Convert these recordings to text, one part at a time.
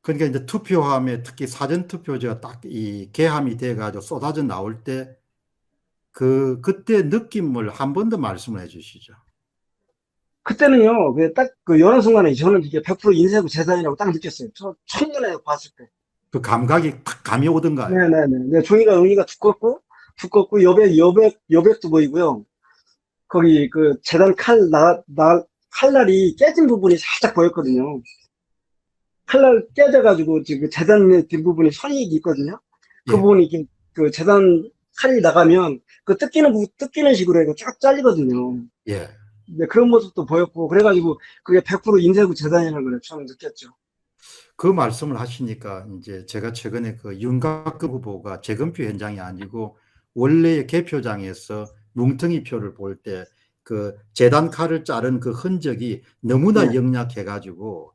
그러니까 이제 투표함에 특히 사전투표제가 딱 이 개함이 돼가지고 쏟아져 나올 때 그때 느낌을 한 번 더 말씀을 해 주시죠. 그때는요, 딱 그 여는 순간에 저는 이게 100% 인쇄부 재산이라고 딱 느꼈어요. 저 첫눈에 봤을 때. 그 감각이 탁 감이 오던가요? 네네네. 네, 종이가 의미가 두껍고, 여백도 보이고요. 거기 그 재단 칼날이 깨진 부분이 살짝 보였거든요. 칼날 깨져가지고 지금 재단의 뒷부분에 선이 있거든요. 그 예, 부분이 이렇게 그 재단 칼이 나가면 그 뜯기는 식으로 해서 쫙 잘리거든요. 예. 네, 그런 모습도 보였고, 그래가지고 그게 100% 인쇄부 재단이라는 걸 처음 느꼈죠. 그 말씀을 하시니까 이제 제가 최근에 그 윤곽근 후보가 재검표 현장이 아니고 원래의 개표장에서 뭉텅이 표를 볼 때 그 재단 칼을 자른 그 흔적이 너무나 네. 역력해가지고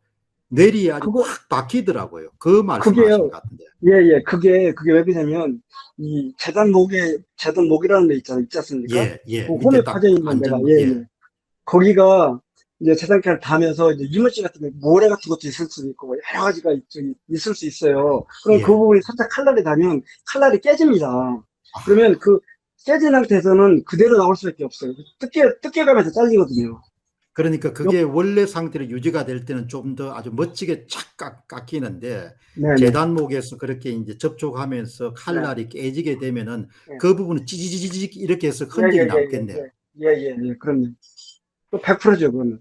뇌리에 아주 그거, 확 박히더라고요. 그 말씀을 하신 것 그게요. 같은데. 예, 예. 그게 왜 그러냐면, 이 재단 목이라는 데 있지 않습니까? 예, 예. 그 홈에 밑에 파져 딱 있는 데가, 안전, 예, 예, 예. 거기가 이제 재단칼 닿으면서 이제 이물질 같은 게 모래 같은 것도 있을 수도 있고, 뭐 여러 가지가 있을 수 있어요. 그럼 그 예. 부분이 살짝 칼날에 닿으면 칼날이 깨집니다. 아, 그러면 그 깨진 상태에서는 그대로 나올 수밖에 없어요. 뜯겨가면서 잘리거든요. 그러니까 옆, 그게 원래 상태로 유지가 될 때는 좀 더 아주 멋지게 착 깎이는데 네네. 재단목에서 그렇게 이제 접촉하면서 네. 칼날이 깨지게 되면은 네. 그 부분은 찌지지직 이렇게 해서 예, 예, 흔적이 예, 예, 남겠네요. 예. 예, 예, 예. 그럼요. 그 100%죠, 그거는.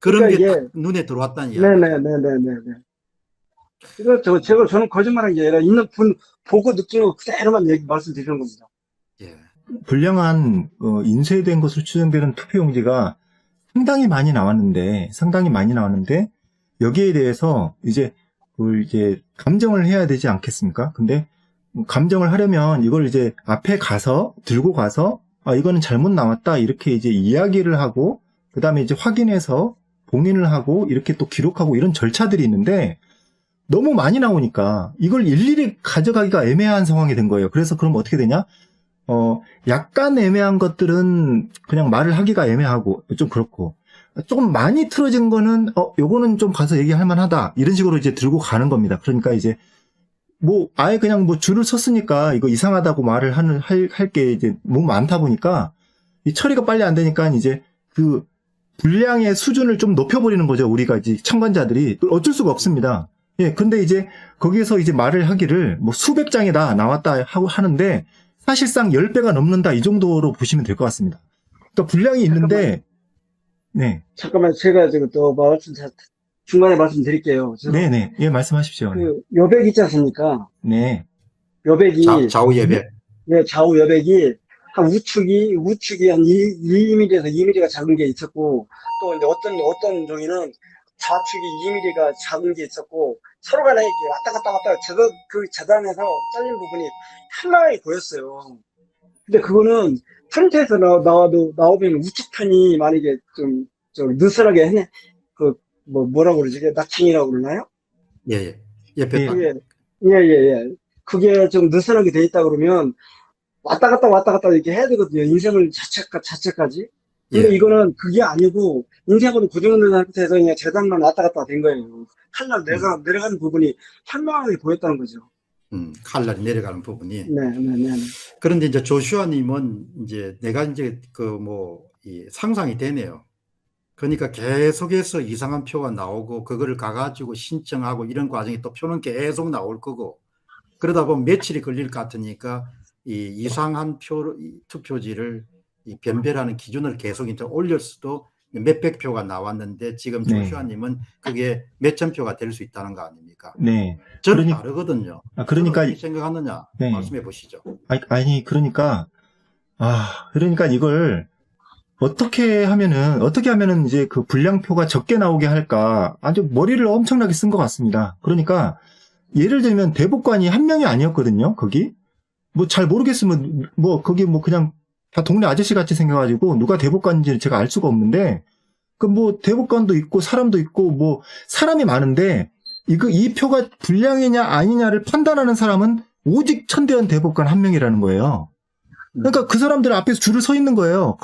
그런 그러니까 게 이게, 딱 눈에 들어왔다는 이야기죠. 네네네네네네. 저는 거짓말한 게 아니라 있는 분 보고 느끼는 거 그대로만 말씀드리는 겁니다. 예, 불량한 인쇄된 것으로 추정되는 투표용지가 상당히 많이 나왔는데 여기에 대해서 이제 그걸 이제 감정을 해야 되지 않겠습니까? 근데 감정을 하려면 이걸 이제 앞에 가서 들고 가서 아 이거는 잘못 나왔다 이렇게 이제 이야기를 하고 그다음에 이제 확인해서 봉인을 하고 이렇게 또 기록하고 이런 절차들이 있는데 너무 많이 나오니까 이걸 일일이 가져가기가 애매한 상황이 된 거예요. 그래서 그럼 어떻게 되냐? 약간 애매한 것들은 그냥 말을 하기가 애매하고 좀 그렇고 조금 많이 틀어진 거는 요거는 좀 가서 얘기할 만하다 이런 식으로 이제 들고 가는 겁니다. 그러니까 이제 뭐 아예 그냥 뭐 줄을 섰으니까 이거 이상하다고 말을 할 게 이제 너무 많다 보니까 이 처리가 빨리 안 되니까 이제 그 분량의 수준을 좀 높여버리는 거죠. 우리가 이제 참관자들이 어쩔 수가 없습니다. 예, 근데 이제 거기에서 이제 말을 하기를 뭐 수백 장이다 나왔다 하고 하는데 사실상 10배가 넘는다 이 정도로 보시면 될 것 같습니다. 그러니까 분량이 잠깐만요. 있는데 네, 잠깐만, 제가 지금 또 중간에 말씀드릴게요. 네네, 예 말씀하십시오. 네, 그 여백 있지 않습니까? 네, 여백이, 좌우 예배. 네, 좌우 여백이 한 우측이 한 2mm에서 2mm가 작은 게 있었고, 또 이제 어떤 종이는 좌측이 2mm가 작은 게 있었고, 서로 간에 이렇게 왔다 갔다 그 재단에서 잘린 부분이 현명하게 보였어요. 근데 그거는 프린트에서 나오면 우측 편이 만약에 좀 느슨하게 했네. 뭐라고 그러지? 낙킹이라고 그러나요? 예, 예. 옆에 예, 딱, 그게, 예, 예, 예. 그게 좀 느슨하게 돼 있다 그러면 왔다 갔다 이렇게 해야 되거든요. 인쇄물 자체까지. 근데 예, 이거는 그게 아니고 인쇄물은 고정된 상태에서 그냥 재단만 왔다 갔다 된 거예요. 칼날 음, 내려가는 부분이 현명하게 보였다는 거죠. 칼날이 내려가는 부분이. 네, 네, 네, 네. 그런데 이제 조슈아님은 이제 내가 이제 그 뭐, 이 상상이 되네요. 그러니까 계속해서 이상한 표가 나오고 그거를 가가지고 신청하고 이런 과정이 또 표는 계속 나올 거고 그러다 보면 며칠이 걸릴 것 같으니까 이 이상한 투표지를 이 변별하는 기준을 계속 이제 올릴 수도 몇백 표가 나왔는데 지금 네, 조슈아님은 그게 몇천 표가 될 수 있다는 거 아닙니까? 네. 저는 다르거든요. 저는 그러니까 어떻게 생각하느냐 네, 말씀해 보시죠. 아니 그러니까 그러니까 이걸 어떻게 하면은 이제 그 분량표가 적게 나오게 할까 아주 머리를 엄청나게 쓴 것 같습니다. 그러니까 예를 들면 대법관이 한 명이 아니었거든요. 거기 뭐 잘 모르겠으면 뭐 거기 뭐 그냥 다 동네 아저씨 같이 생겨가지고 누가 대법관인지 제가 알 수가 없는데 그 뭐 대법관도 있고 사람도 있고 뭐 사람이 많은데 이 표가 불량이냐 아니냐를 판단하는 사람은 오직 천대한 대법관 한 명이라는 거예요. 그러니까 그 사람들 앞에서 줄을 서 있는 거예요.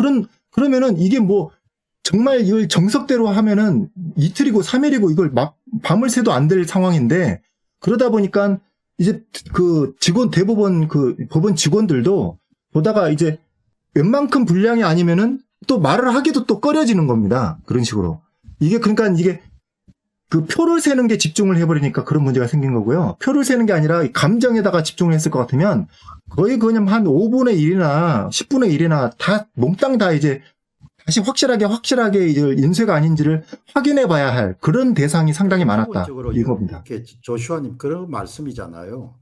그러면은 이게 뭐 정말 이걸 정석대로 하면은 이틀이고 3일이고 이걸 막 밤을 새도 안 될 상황인데, 그러다 보니까 이제 그 대법원 법원 직원들도 보다가 이제 웬만큼 분량이 아니면은 또 말을 하기도 또 꺼려지는 겁니다. 그런 식으로. 이게 그러니까 이게 그 표를 세는 게 집중을 해버리니까 그런 문제가 생긴 거고요. 표를 세는 게 아니라 감정에다가 집중을 했을 것 같으면 거의 그냥 한 5분의 1이나 10분의 1이나 다 몽땅 다 이제 다시 확실하게 이제 인쇄가 아닌지를 확인해 봐야 할 그런 대상이 상당히 많았다. 기본적으로 이겁니다. 이렇게 조슈아님 그런 말씀이잖아요.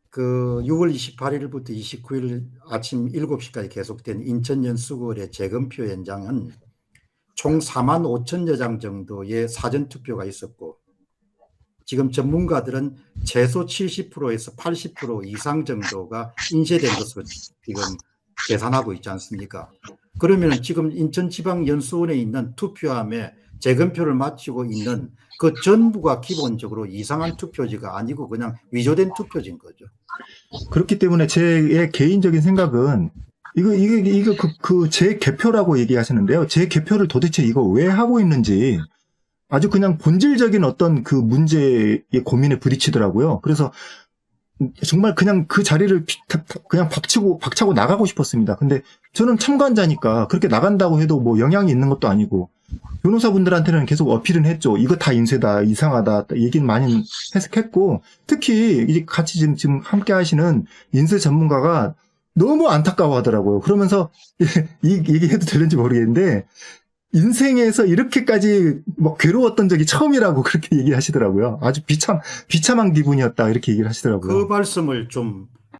그 6월 28일부터 29일 아침 7시까지 계속된 인천 연수구의 재검표 현장은 총 4만 5천여 장 정도의 사전투표가 있었고, 지금 전문가들은 최소 70%에서 80% 이상 정도가 인쇄된 것으로 지금 계산하고 있지 않습니까? 그러면 지금 인천지방연수원에 있는 투표함에 재검표를 마치고 있는 그 전부가 기본적으로 이상한 투표지가 아니고 그냥 위조된 투표지인 거죠. 그렇기 때문에 제 개인적인 생각은 이거 제 개표라고 얘기하시는데요. 제 개표를 도대체 이거 왜 하고 있는지 아주 그냥 본질적인 어떤 그 문제의 고민에 부딪히더라고요. 그래서 정말 그냥 그 자리를 그냥 박차고 나가고 싶었습니다. 근데 저는 참관자니까 그렇게 나간다고 해도 뭐 영향이 있는 것도 아니고, 변호사분들한테는 계속 어필은 했죠. 이거 다 인쇄다, 이상하다, 얘기는 많이 했고, 특히 이제 같이 지금 함께 하시는 인쇄 전문가가 너무 안타까워 하더라고요. 그러면서 이 얘기해도 되는지 모르겠는데, 인생에서 이렇게까지 뭐 괴로웠던 적이 처음이라고 그렇게 얘기하시더라고요. 아주 비참한 기분이었다, 이렇게 얘기를 하시더라고요. 그 말씀을 좀